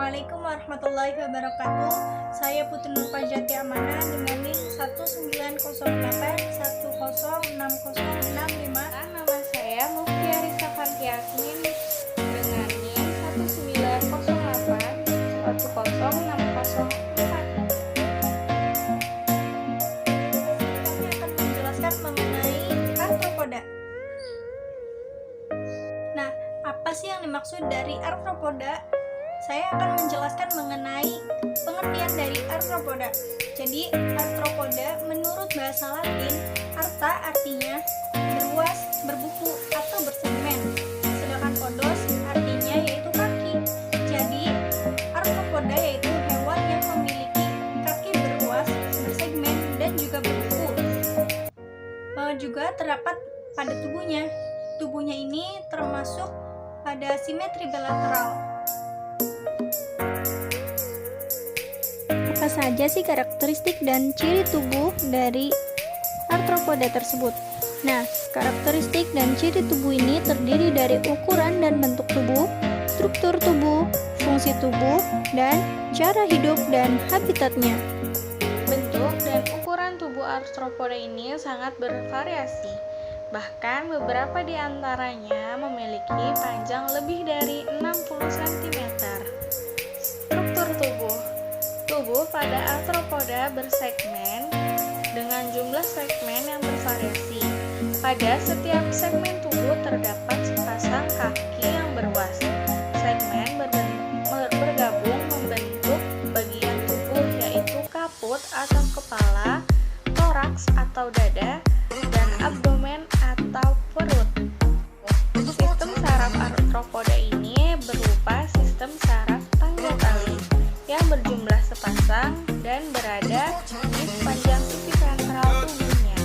Assalamualaikum warahmatullahi wabarakatuh. Saya Putri Nurfajati Amanah dengan NIM 19081060665. Nama saya Mufti Arisa Fanti Yasmin dengan NIM 190810604. Kami akan menjelaskan mengenai arthropoda. Nah, apa sih yang dimaksud dari arthropoda? Saya akan menjelaskan mengenai pengertian dari arthropoda. Jadi, arthropoda menurut bahasa Latin, arta artinya berluas, berbuku, atau bersegmen. Sedangkan podos artinya yaitu kaki. Jadi, arthropoda yaitu hewan yang memiliki kaki berluas, bersegmen, dan juga berbuku. Juga terdapat pada tubuhnya. Tubuhnya ini termasuk pada simetri bilateral. Apa saja sih karakteristik dan ciri tubuh dari arthropoda tersebut? Nah, karakteristik dan ciri tubuh ini terdiri dari ukuran dan bentuk tubuh, struktur tubuh, fungsi tubuh, dan cara hidup dan habitatnya. Bentuk dan ukuran tubuh arthropoda ini sangat bervariasi. Bahkan beberapa di antaranya memiliki panjang lebih dari 60 cm. Struktur tubuh. Tubuh pada arthropoda bersegmen dengan jumlah segmen yang bervariasi. Pada setiap segmen tubuh terdapat sepasang kaki yang berwas. Segmen bergabung membentuk bagian tubuh yaitu kaput atau kepala, toraks atau dada, dan abdomen atau perut. Sistem saraf arthropoda ini berupa sistem saraf tangga tali yang berjumlah sepasang dan berada di sepanjang sisi ventral tubuhnya.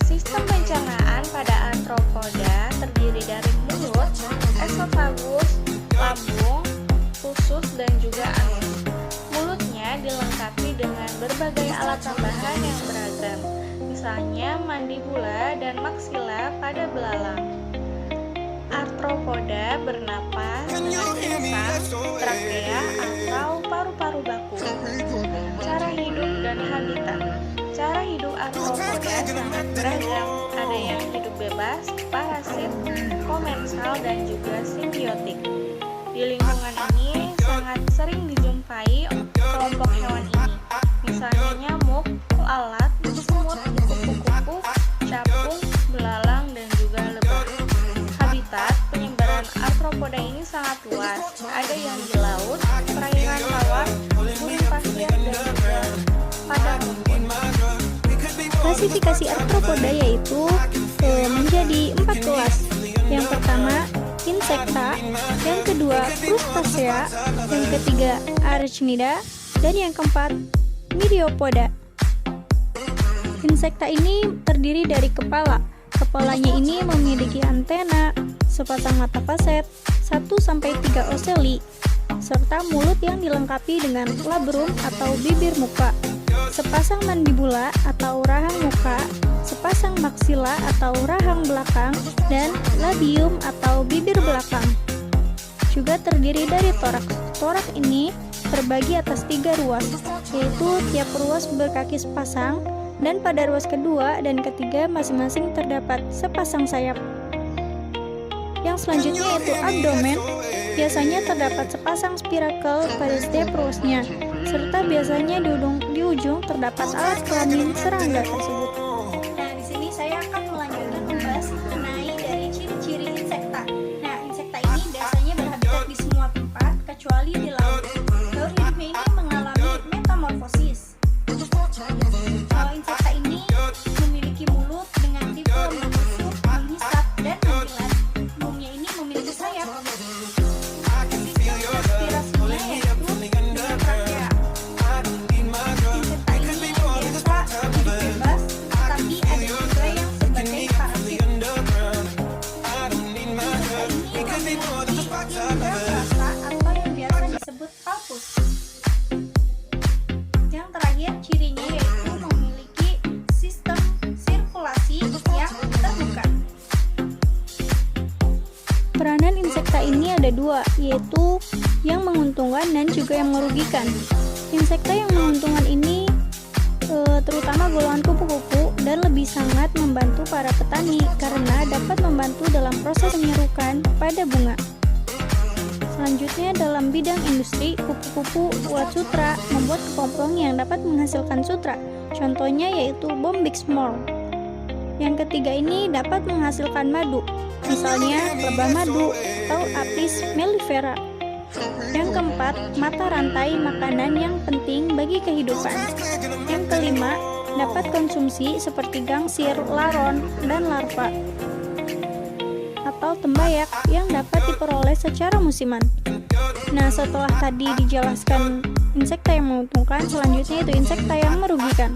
Sistem pencernaan pada arthropoda terdiri dari mulut, esofagus, lambung, usus, dan juga anus. Mulutnya dilengkapi dengan berbagai alat tambahan yang beragam, misalnya mandibula dan maksila pada belalang. Arthropoda bernapas dengan insang, trakea, atau paru-paru baku. Cara hidup dan habitat. Cara hidup arthropoda sangat beragam. Ada yang hidup bebas, parasit, komensal, dan juga simbiotik. Di lingkungan ini sangat sering dijumpai kelompok hewan ini, misalnya nyamuk, lalat, semut, kupu-kupu, capung, belalang, dan juga lebah. Habitat penyebaran arthropoda ini sangat luas. Ada yang di laut, perairan tawar, gurun pasir, dan juga padang rumput. Klasifikasi arthropoda yaitu menjadi 4 kelas. Yang pertama, insekta, yang kedua, crustacea, yang ketiga, arachnida, dan yang keempat, myriapoda. Insekta ini terdiri dari kepala. Kepalanya ini memiliki antena, sepasang mata faset, 1-3 oseli, serta mulut yang dilengkapi dengan labrum atau bibir muka, sepasang mandibula atau rahang muka, sepasang maksila atau rahang belakang, dan labium atau bibir belakang. Juga terdiri dari toraks. Toraks ini terbagi atas 3 ruas, yaitu tiap ruas berkaki sepasang, dan pada ruas kedua dan ketiga masing-masing terdapat sepasang sayap. Yang selanjutnya yaitu abdomen. Biasanya terdapat sepasang spirakel pada setiap ruasnya, serta biasanya di ujung terdapat alat kelamin serangga tersebut. Nah, di sini saya akan melanjutkan membahas mengenai dari ciri-ciri insekta. Nah, insekta ini biasanya berhabitat di semua tempat kecuali di laut. Gaur hidupnya ini mengalami metamorfosis. Insekta ini memiliki mulut dengan tipe menusuk, menghisap, dan menjilat. Umumnya ini memiliki sayap. Sistem respirasinya yaitu dengan trakea. Insekta ini biasa hidup bebas, tapi ada juga yang sebagai parasit. Insekta ini memiliki indera rasa atau yang biasa disebut palpus. Yang terakhir, cirinya yaitu memiliki sistem sirkulasi yang terbuka. Peranan insekta ini ada 2, yaitu yang menguntungkan dan juga yang merugikan. Insekta yang menguntungkan ini terutama golongan kupu-kupu dan lebih sangat membantu para petani karena dapat membantu dalam proses penyerukan pada bunga. Selanjutnya dalam bidang industri, kupu-kupu buat sutra membuat kepompong yang dapat menghasilkan sutra. Contohnya yaitu Bombyx Moth. Yang ketiga ini dapat menghasilkan madu, misalnya lebah madu atau Apis mellifera. Yang keempat, mata rantai makanan yang penting bagi kehidupan. Yang kelima, dapat konsumsi seperti gangsir, laron, dan larva atau tembayak yang dapat diperoleh secara musiman. Nah, setelah tadi dijelaskan insekta yang menguntungkan, selanjutnya itu insekta yang merugikan.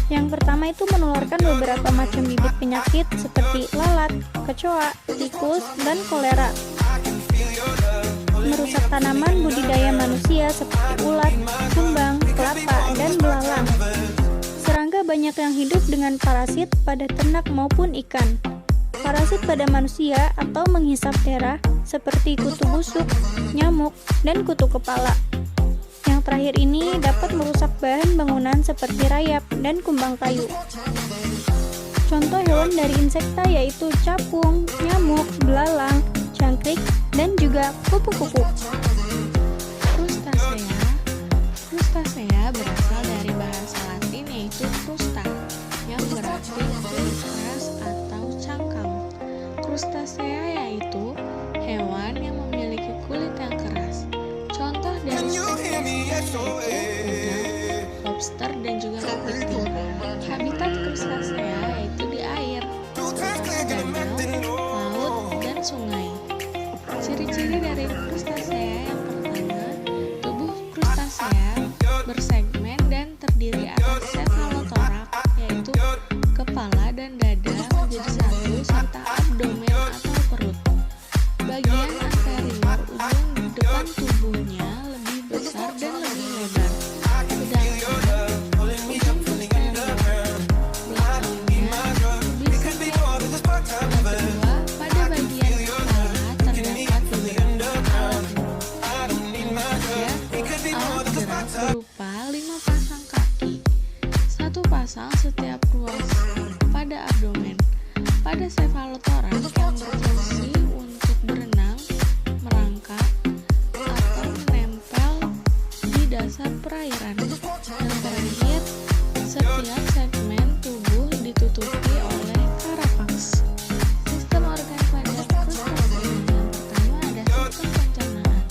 Yang pertama itu menularkan beberapa macam bibit penyakit seperti lalat, kecoa, tikus, dan kolera. Merusak tanaman budidaya manusia seperti ulat, kumbang, kelapa, dan belalang. Serangga banyak yang hidup dengan parasit pada ternak maupun ikan. Parasit pada manusia atau menghisap darah seperti kutu busuk, nyamuk, dan kutu kepala. Yang terakhir ini dapat merusak bahan bangunan seperti rayap dan kumbang kayu. Contoh hewan dari insekta yaitu capung, nyamuk, belalang, jangkrik, dan juga kupu-kupu. Crustacea berasal dari bahasa Latin yaitu crusta, yang berarti kulit keras atau cangkang. Crustacea yaitu hewan yang memiliki kulit yang keras. Contoh dari spesies yaitu udang, lobster, dan juga kepiting. Habitat Crustacea yaitu di air, danau, laut, dan sungai. Ciri-ciri dari Crustacea yang pertama, tubuh Crustacea bersegmen dan terdiri atas cephalothoraks, yaitu kepala dan dada menjadi satu, serta abdomen atau perut. Bagian anterior ujung depan tubuhnya lebih besar dan lebih lebar, sedangkan ujung posterior belakangnya lebih sempit. Kedua, pada bagian kepala terdapat beberapa alat gerak berupa 5 pasang kaki, 1 pasang setiap ruas pada abdomen. Pada cephalothorax yang berfungsi untuk berenang, merangkak, atau menempel di dasar perairan. Yang terakhir, setiap segmen tubuh ditutupi oleh carapax. Sistem organ pada Crustacea yang pertama ada sistem pencernaan.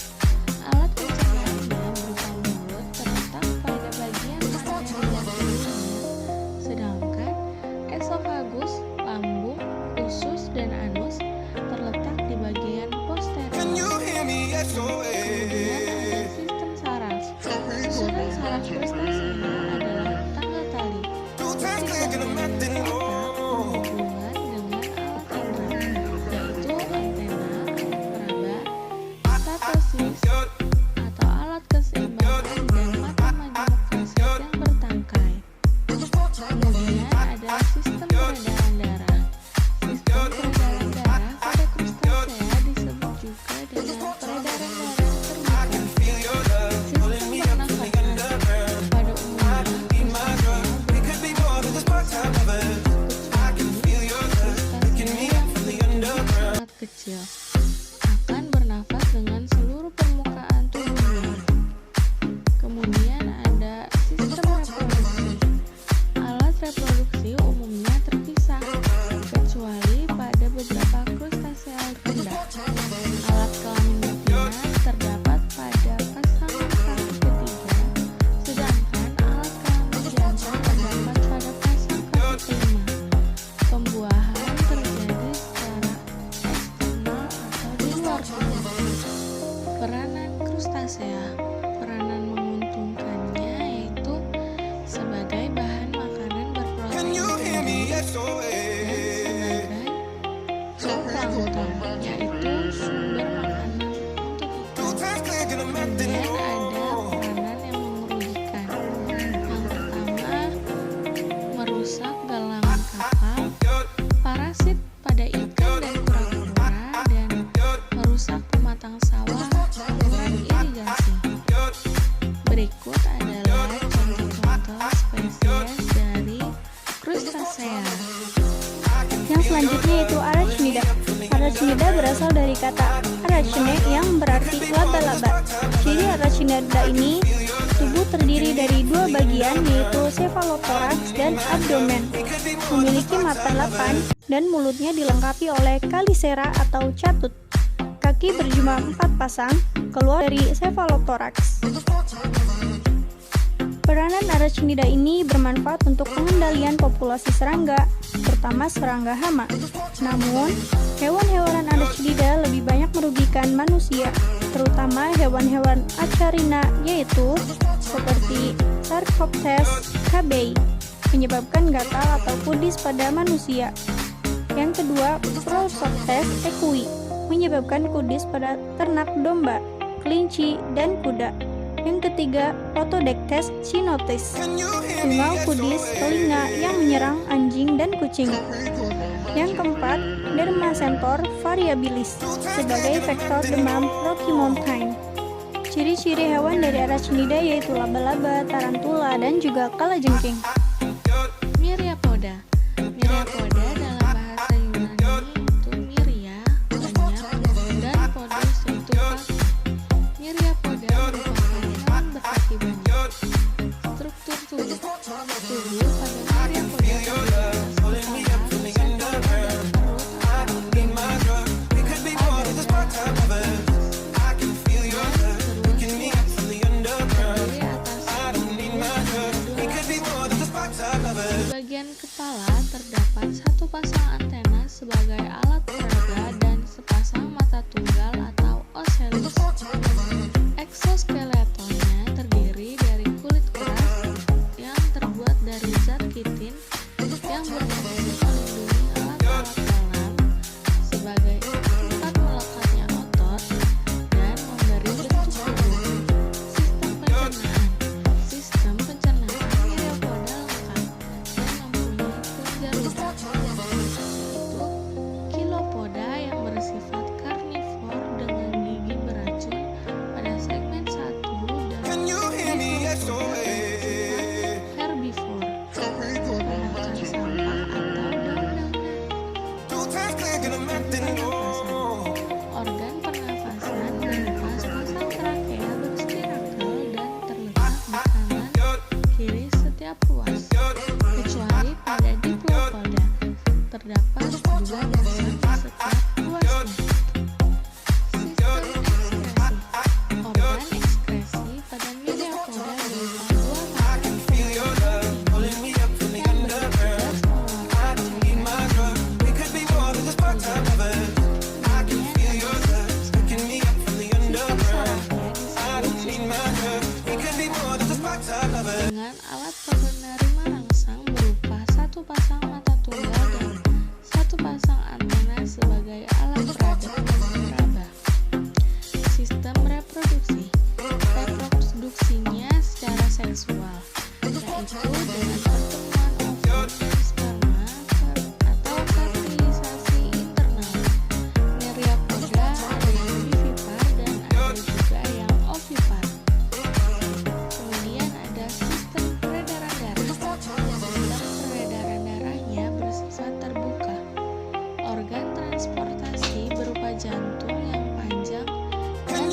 Alat pencernaannya berupa mulut terletak pada bagian anterior tubuhnya, sedangkan esofagus, lambung, usus, dan anus terletak di bagian posterior. Kemudian ada sistem saraf. Susunan saraf Crustacea adalah tangga tali. Titik bagian otak berhubungan dengan alat indera, yaitu antena, peraba, statosis atau alat keseimbangan, dan mata majemuk faset yang bertangkai. Kemudian ada sistem peredaran darah. Sistem peredaran darah pada Crustacea disebut juga dengan peredaran darah terbuka. Sistem pernafasan pada umumnya Crustacea sangat kecil akan bernafas dengan seluruh permukaan tubuhnya. Kemudian ada sistem reproduksi. Alat reproduksi umumnya terpisah, kecuali pada beberapa Crustacea rendah. Alat kelamin betina terdapat pada pasangan kaki ketiga, sedangkan alat kelamin jantan terdapat pada pasang kaki kelima. Pembuahan terjadi secara eksternal atau di luar tubuh. Peranan Crustacea. Peranan menguntungkannya yaitu sebagai bahan makanan berprotein tinggi dan sebagai zooplankton, yaitu sumber makanan untuk ikan. Kemudian ada peranan yang merugikan. Yang pertama, merusak galangan kapal, parasit pada ikan dan kura-kura, dan merusak pematang sawah, saluran berasal dari kata arachne yang berarti laba-laba. Ciri Arachnida ini, tubuh terdiri dari dua bagian yaitu cephalothorax dan abdomen. Memiliki mata 8 dan mulutnya dilengkapi oleh kalisera atau catut. Kaki berjumlah 4 pasang keluar dari cephalothorax. Peranan Arachnida ini bermanfaat untuk pengendalian populasi serangga, terutama serangga hama. Namun, hewan-hewan Arachnida lebih banyak merugikan manusia, terutama hewan-hewan acarina yaitu seperti Sarcoptes cabeyi, menyebabkan gatal atau kudis pada manusia. Yang kedua, Prosoptes equi, menyebabkan kudis pada ternak domba, kelinci, dan kuda. Yang ketiga, Photodectes cynotis, tungau kudis telinga yang menyerang anjing dan kucing. Yang keempat, Dermacentor variabilis, sebagai vektor demam Rocky Mountain. Ciri-ciri hewan dari Arachnida yaitu laba-laba, tarantula, dan juga kalajengking. Myriapoda. Myriapoda dalam bahasa Yunani itu myria, banyak, dan podos itu kaki. Myriapoda merupakan hewan berkaki banyak. Struktur tubuh. Tubuh pada myriapoda terdiri atas kepala, sentra, dan perut atau abdomen. Di bagian kepala terdapat satu pasang antena sebagai alat peraga dan sepasang mata tunggal atau ocelis. Eksoskeletonnya terdiri dari kulit keras yang terbuat dari zat kitin yang berfungsi melindungi alat-alat dalam sebagai tempat melekatnya otot dan memberi bentuk tubuh. Sistem pencernaan Myriapoda lengkap dan mempunyai kelenjar ludah, yaitu Chilopoda yang bersifat karnivor dengan gigi beracun pada segmen 1 dan Necropoda bersifat herbivor, memakan sampah atau daun-daunan. Organ pernafasan berupa sepasang trakea berspirakel dan terletak di kanan kiri setiap ruas, kecuali pada Diplopoda terdapat 2 dasar di setiap ruasnya. Sistem ekskresi. Organ ekskresi pada Myriapoda berupa 2 mata yang bertugas mengeluarkan cairan. Dengan alat penerima rangsang berupa satu pasang mata tunggal dan satu pasang antena sebagai alat peraba. Sistem reproduksi. Reproduksinya secara seksual, yaitu dengan pertemuan ovum dan sperma atau fertilisasi internal. Myriapoda ada yang vivipar dan ada juga yang ovipar. Kemudian ada sistem peredaran darah. Sistem peredaran darahnya bersifat terbuka. Organ transportasi berupa jantung yang panjang dan